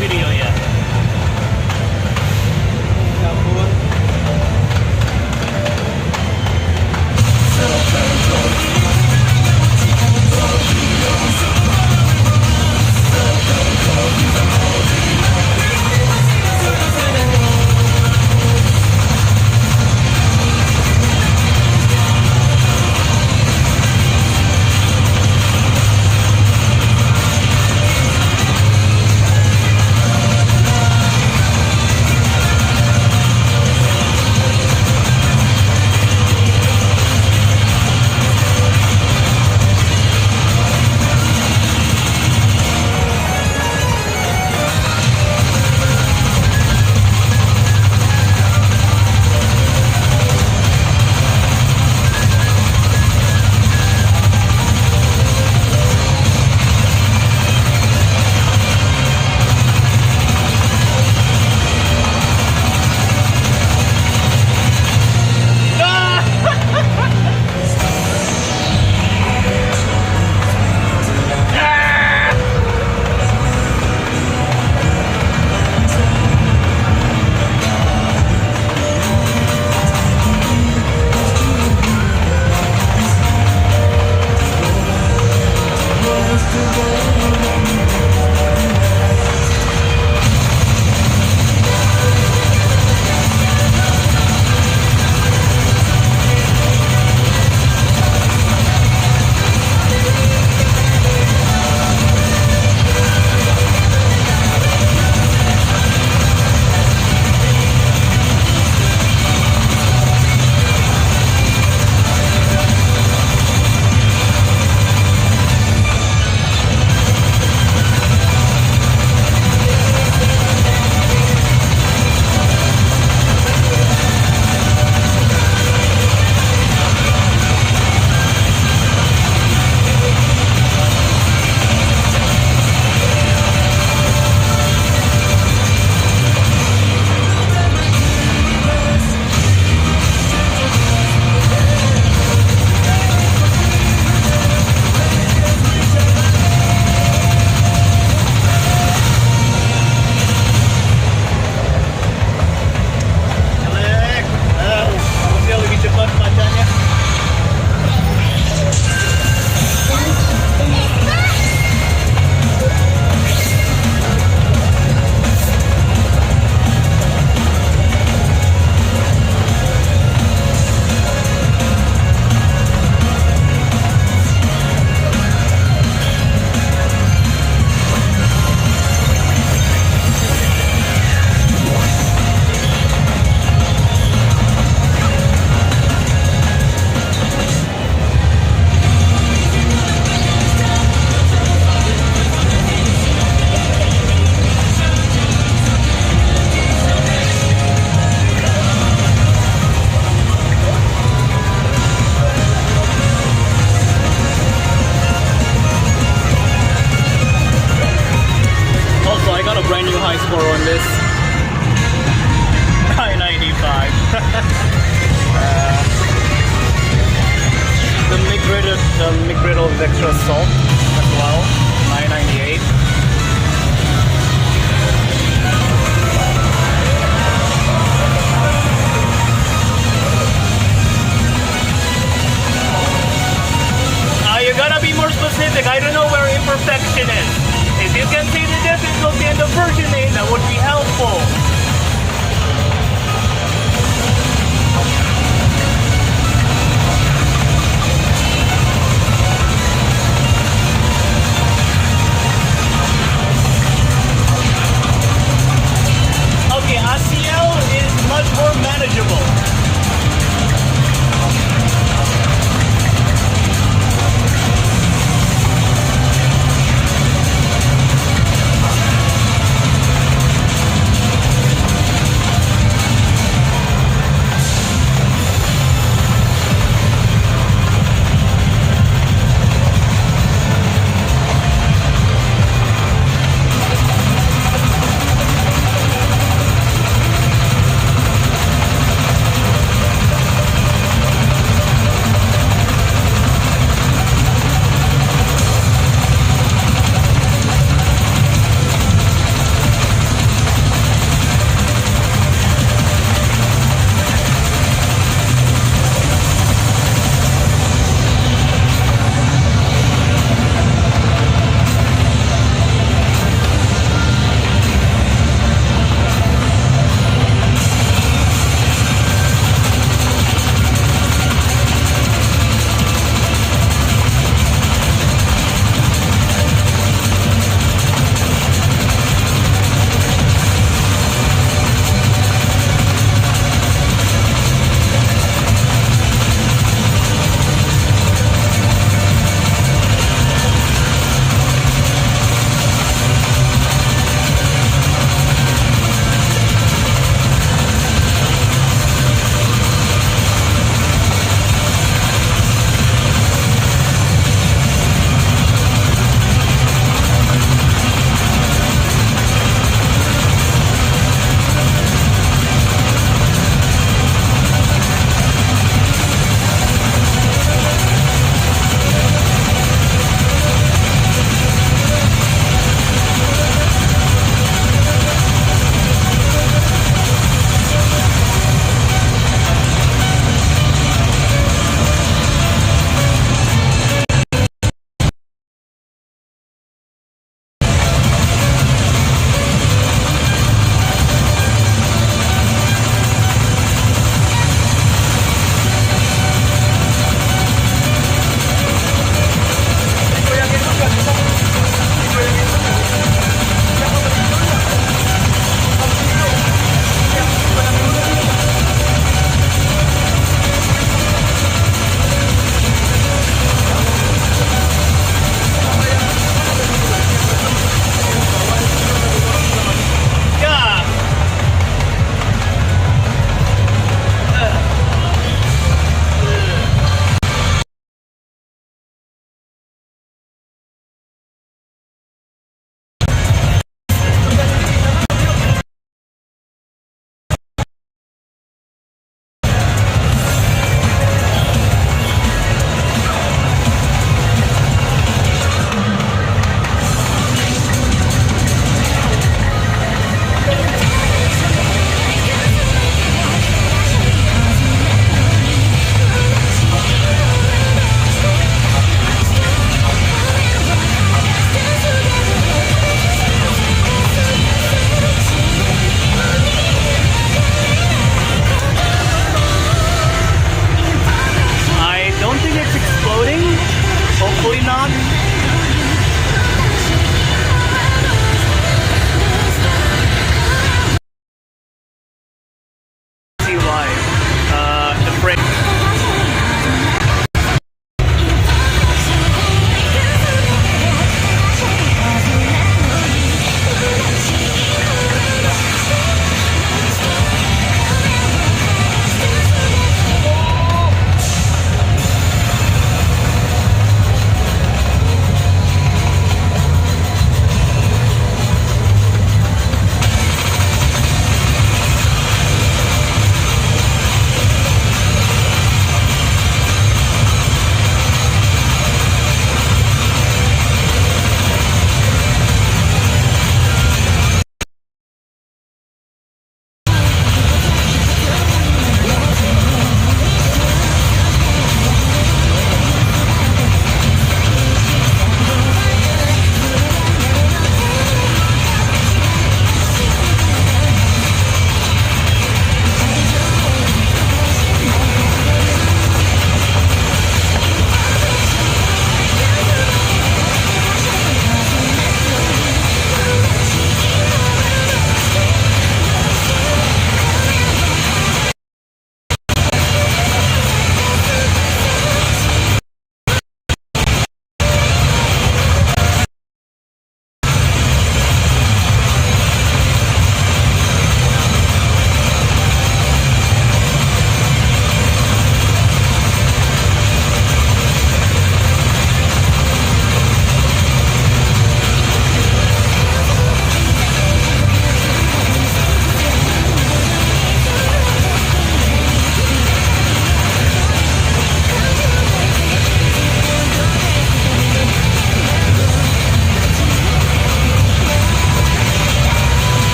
video yet. with extra salt as well, $9.98. You gotta be more specific. I don't know where imperfection is. If you can see the difficulty in the versioning, that would be helpful. Okay, ACL is much more manageable.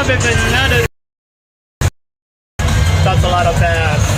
with another. That's a lot of bass.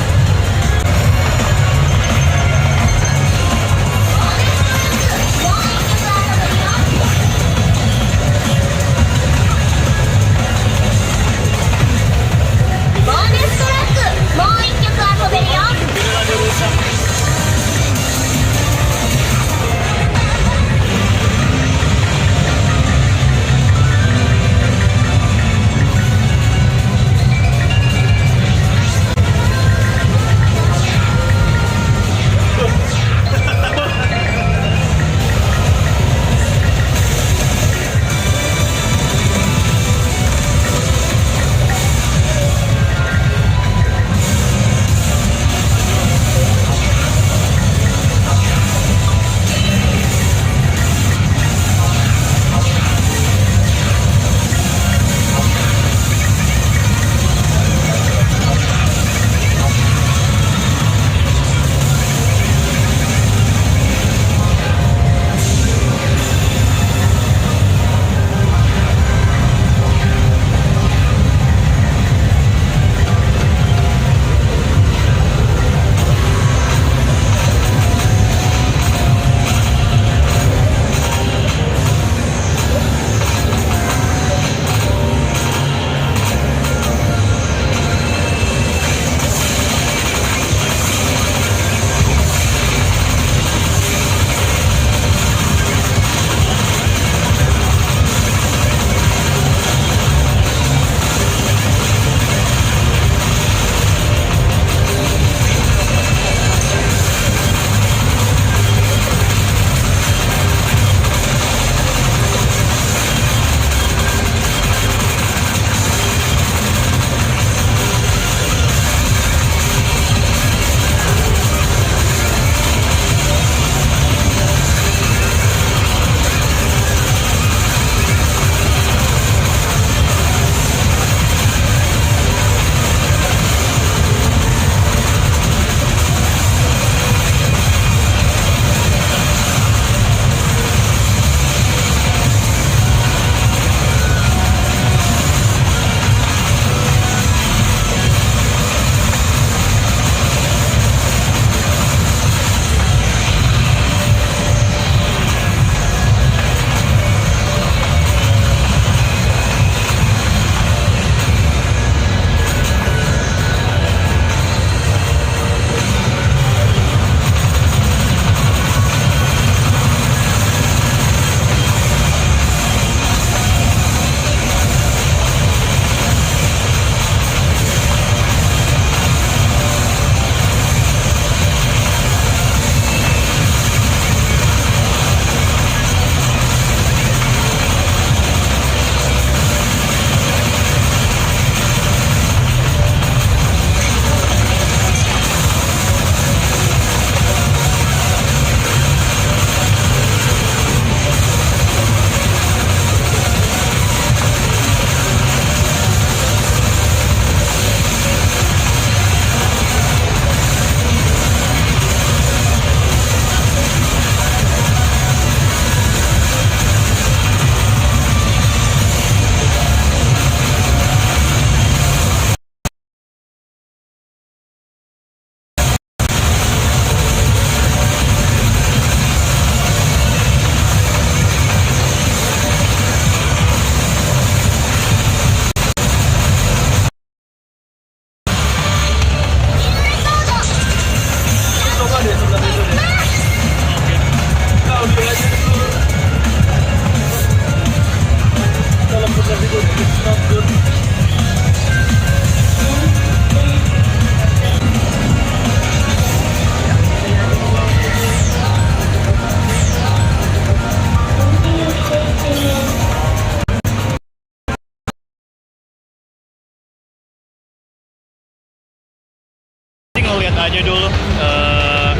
Lihat aja dulu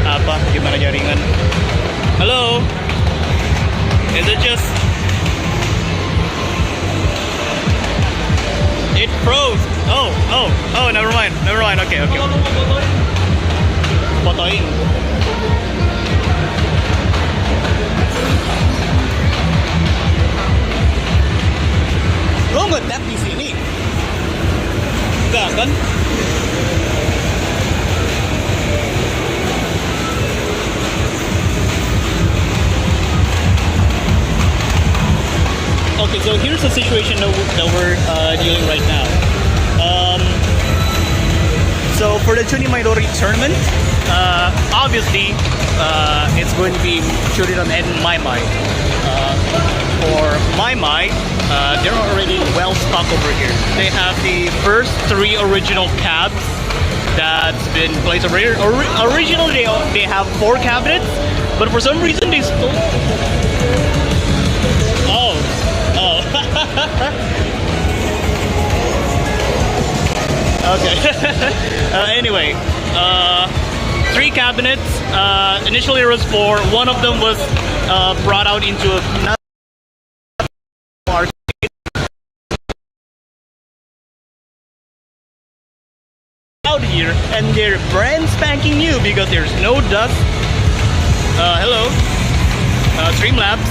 apa gimana jaringan. Halo, is it just it froze? Oh, never mind. Okay. Fotoin. Lo nge-tap di sini? Okay, so here's the situation that we're dealing right now. So for the Chunimaidori tournament, obviously it's going to be CHUNITHM and Maimai. For Maimai, they're already well stocked over here. They have the first 3 original cabs that's been placed over here. Originally they have 4 cabinets, but for some reason they stole. Oh. Okay. Anyway, 3 cabinets. Initially there was 4. One of them was brought out into another arcade. Out here, and they're brand spanking new because there's no dust. Hello. Streamlabs.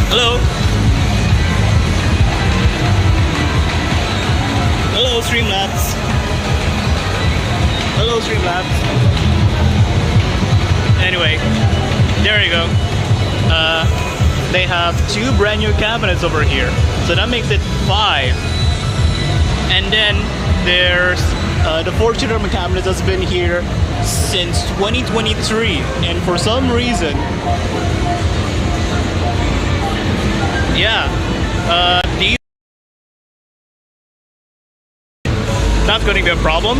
Hello. Hello, Streamlabs. Hello, Streamlabs. Anyway, there you go. They have 2 brand new cabinets over here, so that makes it 5. And then there's the Fortuner cabinet has been here since 2023, and for some reason, these. That's going to be a problem.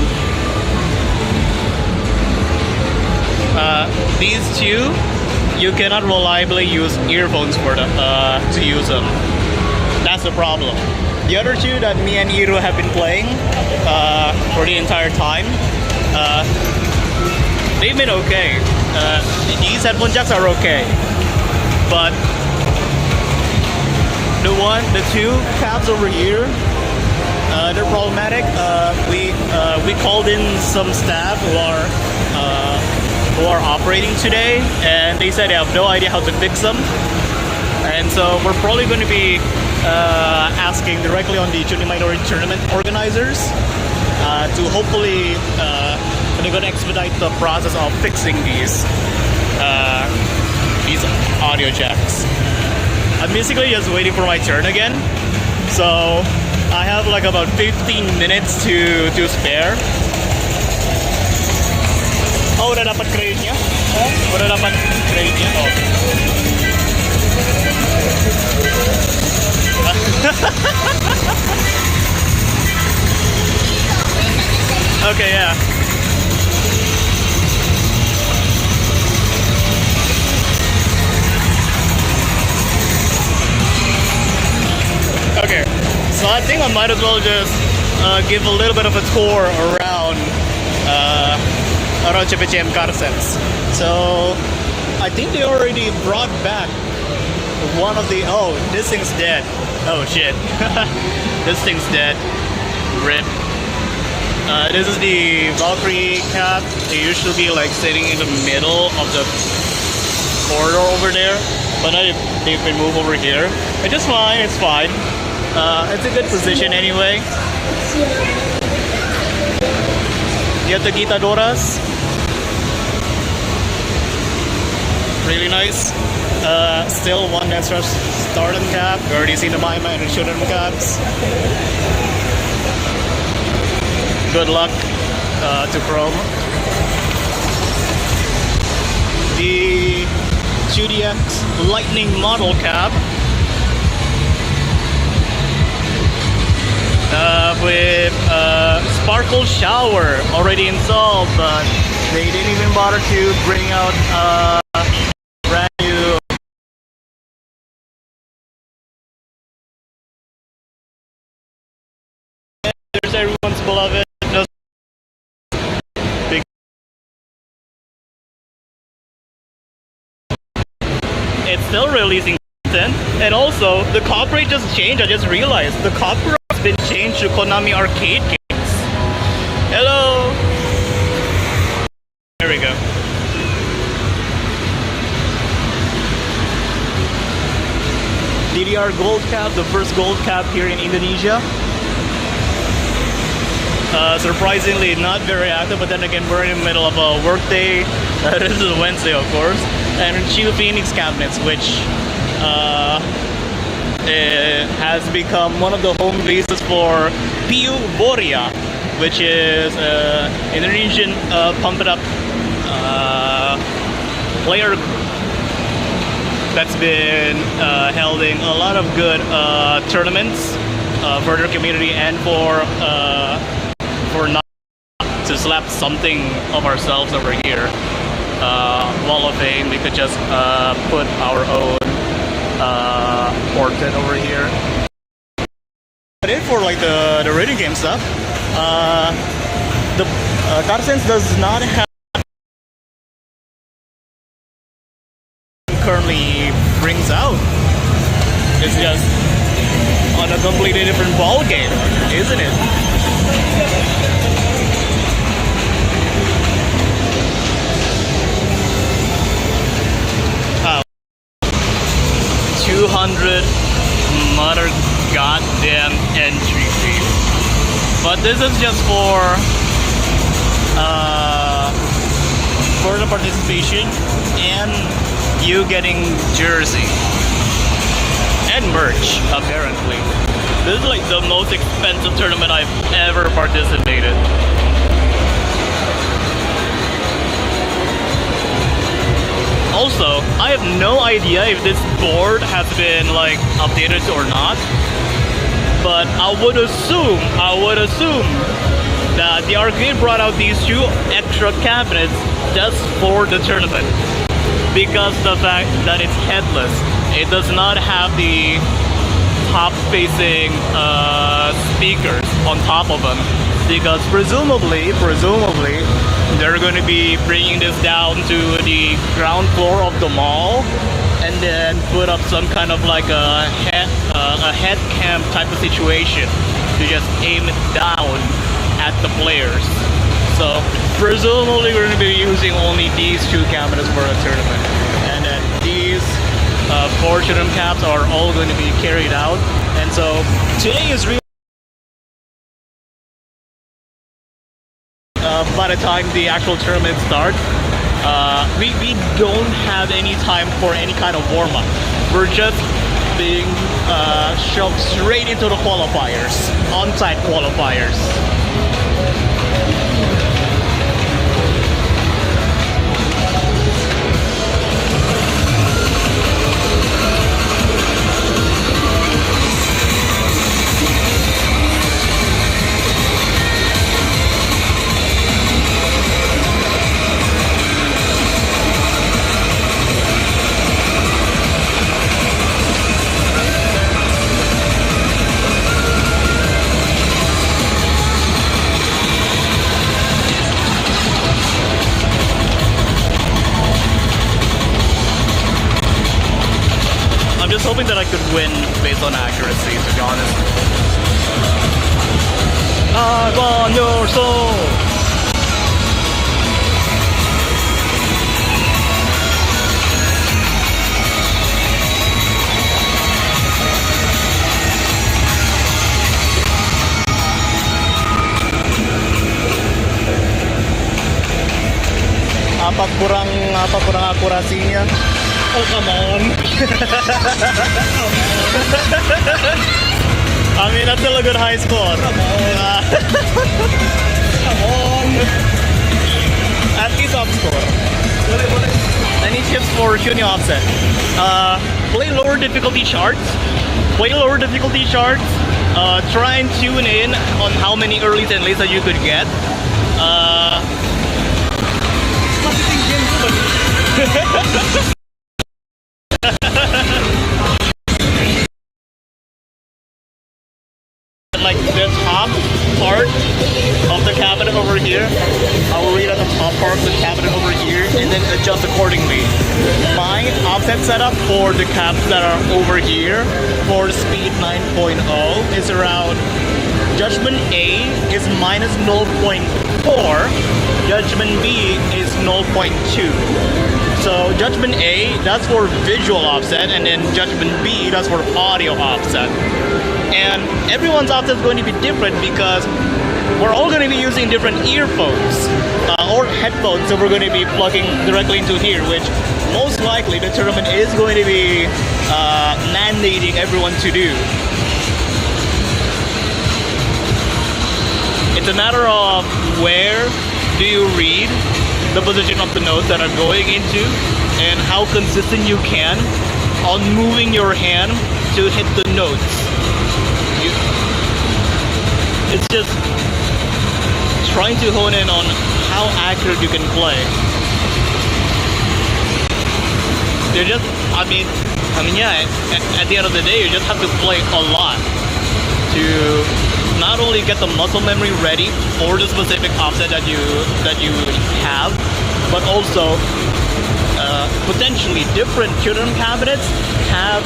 These 2, you cannot reliably use earphones for them to use them. That's the problem. The other 2 that me and Iru have been playing for the entire time, they've been okay. These headphone jacks are okay, but the 2 cabs over here, they're problematic. We called in some staff who are operating today, and they said they have no idea how to fix them. And so we're probably going to be asking directly on the Chunimaidori tournament organizers to hopefully they're going to expedite the process of fixing these audio jacks. I'm basically just waiting for my turn again, so I have like about 15 minutes to spare. Oh, udah dapat kreditnya? Udah dapat kreditnya? Oh. Okay, yeah. Okay, so I think I might as well just give a little bit of a tour around CPCM car sets. So I think they already brought back one of the. Oh, this thing's dead. Oh shit, this thing's dead. RIP. This is the Valkyrie cap. They usually be like sitting in the middle of the corridor over there, but now they've been moved over here. Which is fine. It's fine. It's a good position anyway. You have the Guitadoras. Really nice. Still one extra Stardom cap. You already seen the Maima and the CHUNITHM caps. Good luck to Chrome. The GDX Lightning model cap. With Sparkle Shower already installed, but they didn't even bother to bring out brand new. There's everyone's beloved. It's still releasing content, and also the copyright just changed. I just realized the copyright been changed to Konami arcade games. Hello. There we go. DDR gold cap, the first gold cap here in Indonesia. Surprisingly not very active, but then again we're in the middle of a work day. This is Wednesday, of course. And Shield Phoenix cabinets, which has become one of the home bases for PU Boria, which is Indonesian pump it up player that's been holding a lot of good tournaments for their community and for not to slap something of ourselves over here. Wall of Fame, we could just put our own portrait over here. But it for like the rating game stuff. The CardSense does not have currently brings out. It's just on a completely different ball game, isn't it? 200 mother goddamn entry fee. But this is just for the participation and you getting jersey and merch, apparently. This is like the most expensive tournament I've ever participated. Also, I have no idea if this board has been like updated or not, but I would assume that the arcade brought out these two extra cabinets just for the tournament, because the fact that it's headless, it does not have the top-facing speakers on top of them, because presumably they're going to be bringing this down to the ground floor of the mall and then put up some kind of like a head cam type of situation to just aim it down at the players. So presumably we're going to be using only these two cabinets for a tournament, and then these Fortune caps are all going to be carried out. And so today is really by the time the actual tournament starts, we don't have any time for any kind of warm-up. We're just being shoved straight into the qualifiers, on-site qualifiers. I'm just hoping that I could win based on accuracy, to be honest. I want your soul! Apa kurang akurasinya? Oh, come on. I mean, that's still a good high score. Come on. Come on. At least up score. Any tips for Chuni offset? Play lower difficulty charts. Try and tune in on how many earlys and lates that you could get. Like the top part of the cabinet over here, I will read at the top part of the cabinet over here and then adjust accordingly. My offset setup for the caps that are over here for speed 9.0 is around Judgment A is minus 0.4, Judgment B is 0.2. So Judgment A, that's for visual offset, and then Judgment B, that's for audio offset. And everyone's offset is going to be different because we're all going to be using different earphones or headphones that we're going to be plugging directly into here, which most likely the tournament is going to be mandating everyone to do. It's a matter of where do you read the position of the notes that are going into and how consistent you can on moving your hand to hit the notes. It's just trying to hone in on how accurate you can play. You're just, yeah, at the end of the day, you just have to play a lot to not only get the muscle memory ready for the specific offset that you have, but also potentially different children cabinets have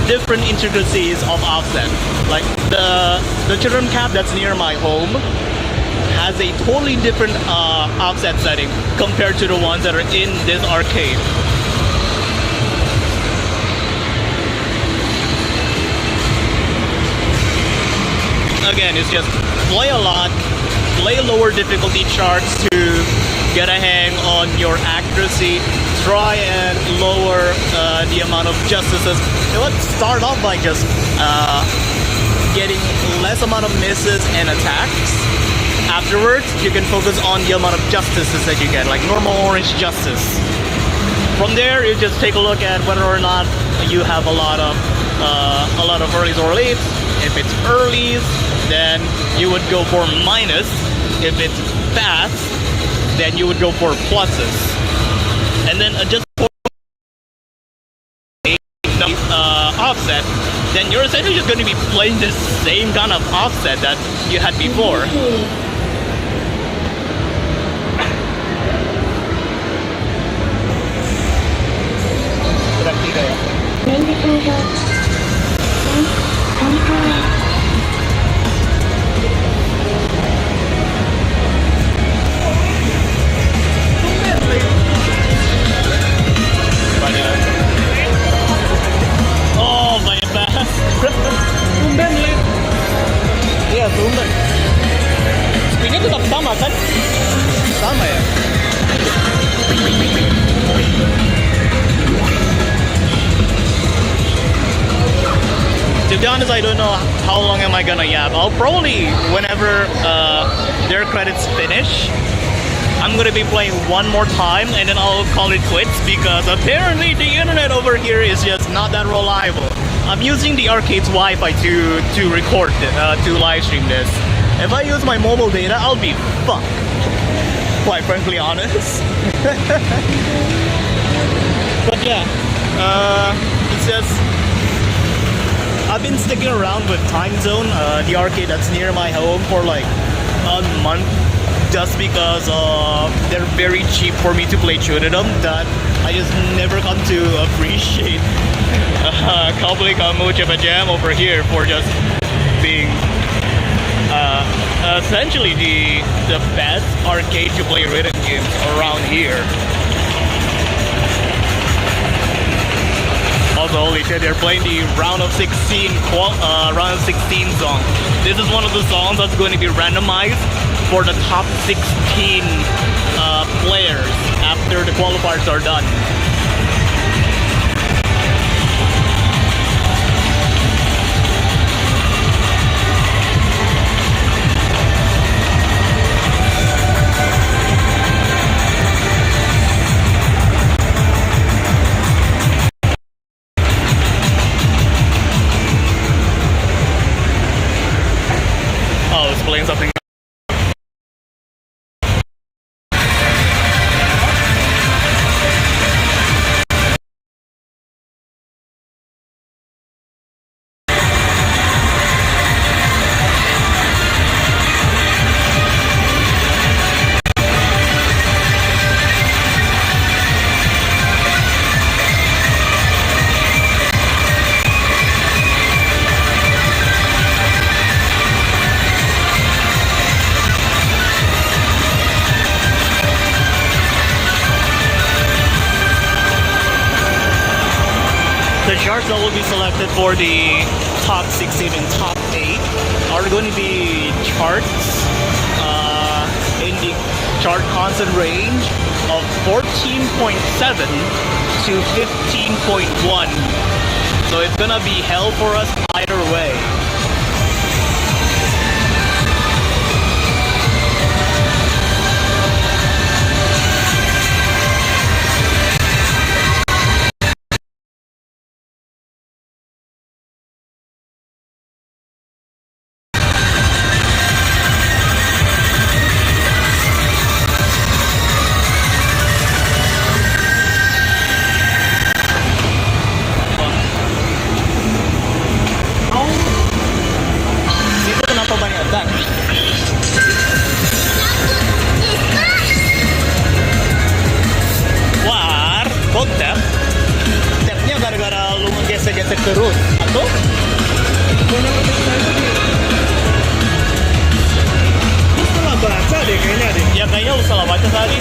different intricacies of offset. Like the children cab that's near my home has a totally different offset setting compared to the ones that are in this arcade. Again, it's just play a lot, play lower difficulty charts to get a hang on your accuracy, try and lower the amount of justices. Let's start off by just getting less amount of misses and attacks. Afterwards, you can focus on the amount of justices that you get, like normal orange justice. From there, you just take a look at whether or not you have a lot of earlys or lates. If it's earlys, then you would go for minus. If it's fast, then you would go for pluses. And then adjust for offset, then you're essentially just going to be playing the same kind of offset that you had before. Oh, my bad. Tumben ulit. Iya, tumben. Spinnya tetap sama kan? Sama ya? To be honest, I don't know how long am I gonna yap. I'll probably, whenever their credits finish, I'm gonna be playing one more time and then I'll call it quits because apparently the internet over here is just not that reliable. I'm using the arcade's Wi-Fi to record it, to live stream this. If I use my mobile data, I'll be fucked. Quite frankly honest. But yeah, it's just I've been sticking around with Time Zone, the arcade that's near my home, for like a month, just because they're very cheap for me to play CHUNITHM, that I just never come to appreciate Kabli Kamu Chippa Jam over here for just being essentially the best arcade to play rhythm games around here. Also, holy shit, they're playing the round of 16 song. This is one of the songs that's going to be randomized for the top 16 players after the qualifiers are done. Oh, it's playing something. The charts that will be selected for the top 16 and top 8 are going to be charts in the chart constant range of 14.7 to 15.1. So it's gonna be hell for us either way. Itu kenapa banyak attack? War, kok tap? Tapnya gara-gara lu ngegesek-gesek terus, atau? Lu salah baca deh kayaknya deh. Ya kayaknya lu salah baca tadi.